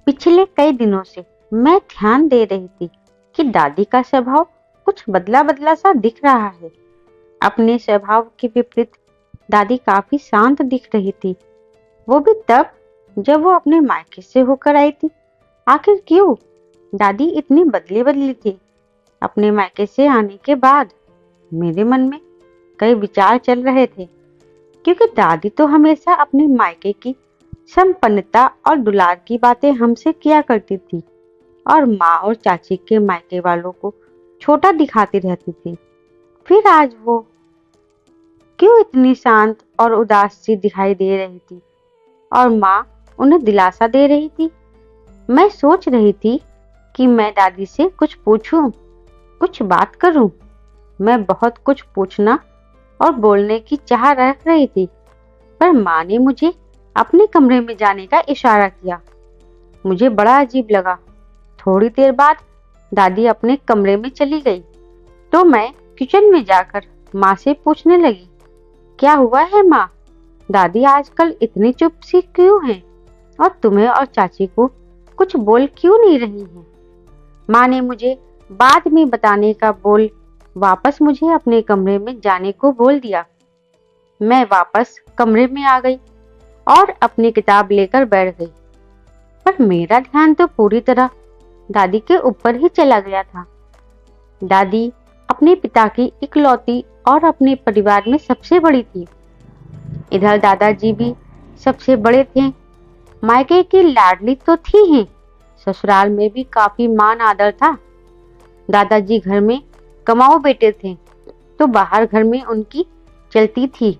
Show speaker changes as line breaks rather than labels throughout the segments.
पिछले कई दिनों से मैं ध्यान दे रही थी कि दादी का स्वभाव कुछ बदला बदला सा दिख रहा है। अपने स्वभाव के विपरीत दादी काफी शांत दिख रही थी, वो भी तब जब वो अपने मायके से होकर आई थी। आखिर क्यों दादी इतनी बदली बदली थी? अपने मायके से आने के बाद मेरे मन में कई विचार चल रहे थे, क्योंकि दादी तो हमेशा अपने मायके की संपन्नता और दुलार की बातें हमसे किया करती थी और माँ और चाची के मायके वालों को छोटा दिखाती रहती थी। फिर आज वो क्यों इतनी शांत और उदास सी दिखाई दे रही थी और माँ उन्हें दिलासा दे रही थी। मैं सोच रही थी कि मैं दादी से कुछ पूछूं, कुछ बात करूं। मैं बहुत कुछ पूछना और बोलने की चाह रख रही थी, पर माँ ने मुझे अपने कमरे में जाने का इशारा किया। मुझे बड़ा अजीब लगा। थोड़ी देर बाद दादी अपने कमरे में चली गई, तो मैं किचन में जाकर माँ से पूछने लगी, क्या हुआ है माँ? दादी आजकल इतनी चुप सी क्यों है और तुम्हें और चाची को कुछ बोल क्यों नहीं रही हैं? माँ ने मुझे बाद में बताने का बोल वापस मुझे अपने कमरे में जाने को बोल दिया। मैं वापस कमरे में आ गई और अपनी किताब लेकर बैठ गई, पर मेरा ध्यान तो पूरी तरह दादी के ऊपर ही चला गया था। दादी अपने पिता की इकलौती और अपने परिवार में सबसे बड़ी थी। इधर दादाजी भी सबसे बड़े थे। मायके की लाडली तो थी ही, ससुराल में भी काफी मान आदर था। दादाजी घर में कमाऊ बेटे थे, तो बाहर घर में उनकी चलती थी।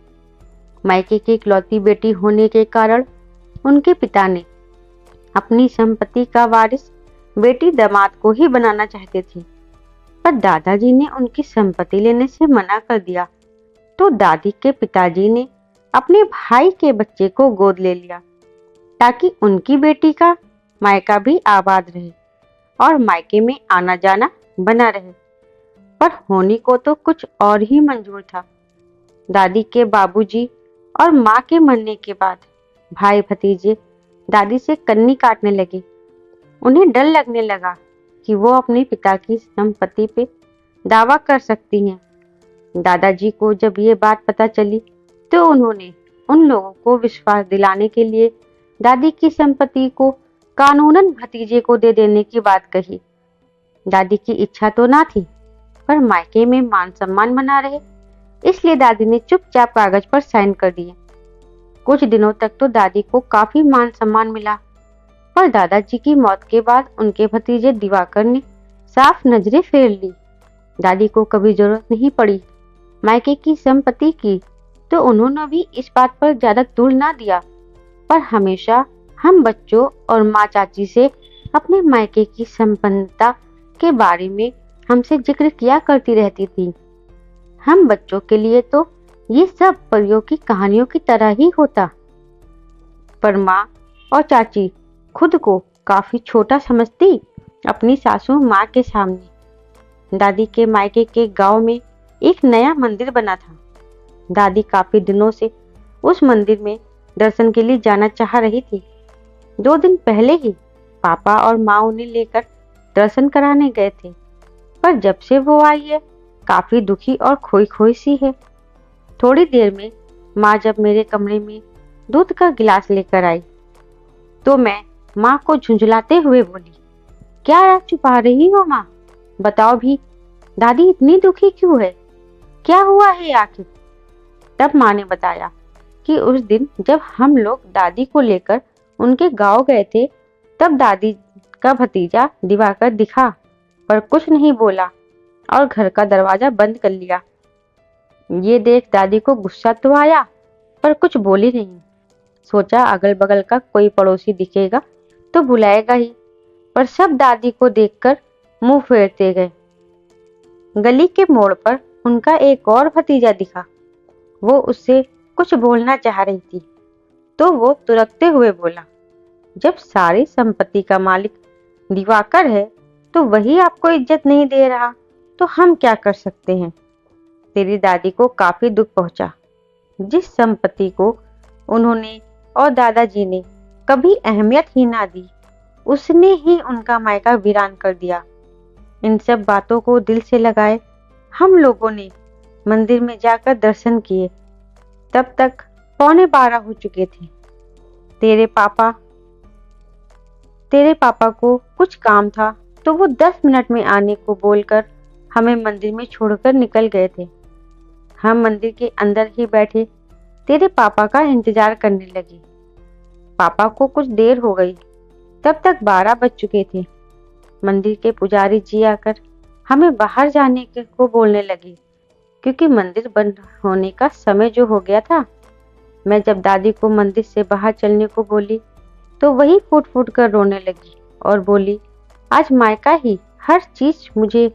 मायके की इकलौती बेटी होने के कारण उनके पिता ने अपनी संपत्ति का वारिस बेटी दामाद को ही बनाना चाहते थे, पर दादाजी ने उनकी संपत्ति लेने से मना कर दिया। तो दादी के पिताजी ने अपने भाई के बच्चे को गोद ले लिया, ताकि उनकी बेटी का मायका भी आबाद रहे और मायके में आना जाना बना रहे। पर होनी को तो कुछ और ही मंजूर था। दादी के बाबूजी और माँ के मरने के बाद भाई भतीजे दादी से कन्नी काटने लगे। उन्हें डर लगने लगा कि वो अपने पिता की संपत्ति पे दावा कर सकती हैं। दादाजी को जब ये बात पता चली, तो उन्होंने उन लोगों को विश्वास दिलाने के लिए दादी की संपत्ति को कानूनन भतीजे को दे देने की बात कही। दादी की इच्छा तो ना थी, पर मायके में मान सम्मान बना रहे, इसलिए दादी ने चुपचाप कागज पर साइन कर दिए। कुछ दिनों तक तो दादी को काफी मान सम्मान मिला, पर दादाजी की मौत के बाद उनके भतीजे दिवाकर ने साफ नजरें फेर ली। दादी को कभी जरूरत नहीं पड़ी मायके की संपत्ति की, तो उन्होंने भी इस बात पर ज्यादा तूल ना दिया, पर हमेशा हम बच्चों और माँ चाची से अपने मायके की संपन्नता के बारे में हमसे जिक्र किया करती रहती थी। हम बच्चों के लिए तो ये सब परियों की कहानियों की तरह ही होता, पर माँ और चाची खुद को काफी छोटा समझती अपनी सासू माँ के सामने। दादी के मायके के गांव में एक नया मंदिर बना था। दादी काफी दिनों से उस मंदिर में दर्शन के लिए जाना चाह रही थी। 2 दिन पहले ही पापा और माँ उन्हें लेकर दर्शन कराने गए थे, पर जब से वो आई है काफी दुखी और खोई खोई सी है। थोड़ी देर में माँ जब मेरे कमरे में दूध का गिलास लेकर आई, तो मैं माँ को झुंझलाते हुए बोली, क्या रात छुपा रही हो माँ? बताओ भी, दादी इतनी दुखी क्यों है? क्या हुआ है आखिर? तब माँ ने बताया कि उस दिन जब हम लोग दादी को लेकर उनके गांव गए थे, तब दादी का भतीजा दिवाकर दिखा, पर कुछ नहीं बोला और घर का दरवाजा बंद कर लिया। ये देख दादी को गुस्सा तो आया, पर कुछ बोली नहीं। सोचा अगल बगल का कोई पड़ोसी दिखेगा तो बुलाएगा ही, पर सब दादी को देखकर मुंह फेरते गए। गली के मोड़ पर उनका एक और भतीजा दिखा। वो उससे कुछ बोलना चाह रही थी, तो वो तुरकते हुए बोला, जब सारी संपत्ति का मालिक दिवाकर है, तो वही आपको इज्जत नहीं दे रहा, तो हम क्या कर सकते हैं? तेरी दादी को काफी दुख पहुंचा। जिस संपत्ति को उन्होंने और दादाजी ने कभी अहमियत ही ना दी, उसने ही उनका मायका वीरान कर दिया। इन सब बातों को दिल से लगाए हम लोगों ने मंदिर में जाकर दर्शन किए। तब तक 11:15 हो चुके थे। तेरे पापा को कुछ काम था तो वो 10 मिनट में आने को बोलकर हमें मंदिर में छोड़कर निकल गए थे। हम मंदिर के अंदर ही बैठे तेरे पापा का इंतजार करने लगे। पापा को कुछ देर हो गई, तब तक 12 बज चुके थे। मंदिर के पुजारी जी आकर हमें बाहर जाने को बोलने लगे क्योंकि मंदिर बंद होने का समय जो हो गया था। मैं जब दादी को मंदिर से बाहर चलने को बोली तो वही फूट फूट कर रोने लगी और बोली, आज मायका ही हर चीज मुझे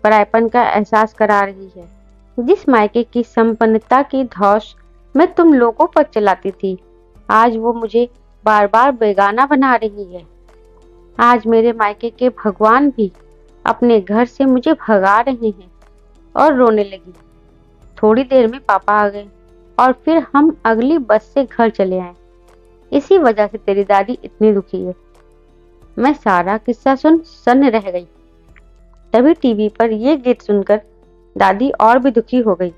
परायपन का एहसास करा रही है। जिस मायके की संपन्नता की धौंस मैं तुम लोगों पर चलाती थी, आज वो मुझे बार बार बेगाना बना रही है। आज मेरे मायके के भगवान भी अपने घर से मुझे भगा रहे हैं। और रोने लगी। थोड़ी देर में पापा आ गए और फिर हम अगली बस से घर चले आए। इसी वजह से तेरी दादी इतनी दुखी है। मैं सारा किस्सा सुन सन्न रह गई। तभी टीवी पर यह गीत सुनकर दादी और भी दुखी हो गई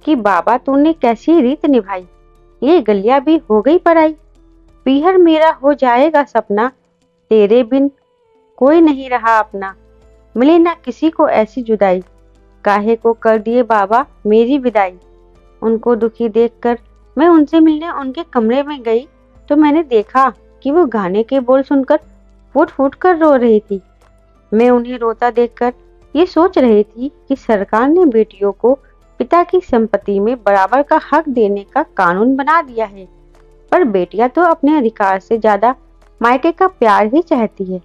कि बाबा तूने कैसी रीत निभाई, ये गलिया भी हो गई पराई। पीहर मेरा हो जाएगा सपना, तेरे बिन कोई नहीं रहा अपना। मिले ना किसी को ऐसी जुदाई, काहे को कर दिए बाबा मेरी विदाई। उनको दुखी देखकर मैं उनसे मिलने उनके कमरे में गई तो मैंने देखा कि वो गाने के बोल सुनकर फूट फूट कर रो रही थी। मैं उन्हें रोता देखकर ये सोच रही थी कि सरकार ने बेटियों को पिता की संपत्ति में बराबर का हक देने का कानून बना दिया है, पर बेटियां तो अपने अधिकार से ज्यादा मायके का प्यार ही चाहती है।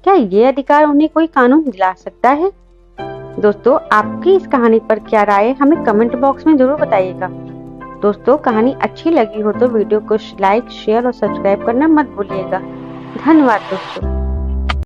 क्या ये अधिकार उन्हें कोई कानून दिला सकता है? दोस्तों, आपकी इस कहानी पर क्या राय है हमें कमेंट बॉक्स में जरूर बताइएगा। दोस्तों, कहानी अच्छी लगी हो तो वीडियो को लाइक, शेयर और सब्सक्राइब करना मत भूलिएगा। धन्यवाद दोस्तों।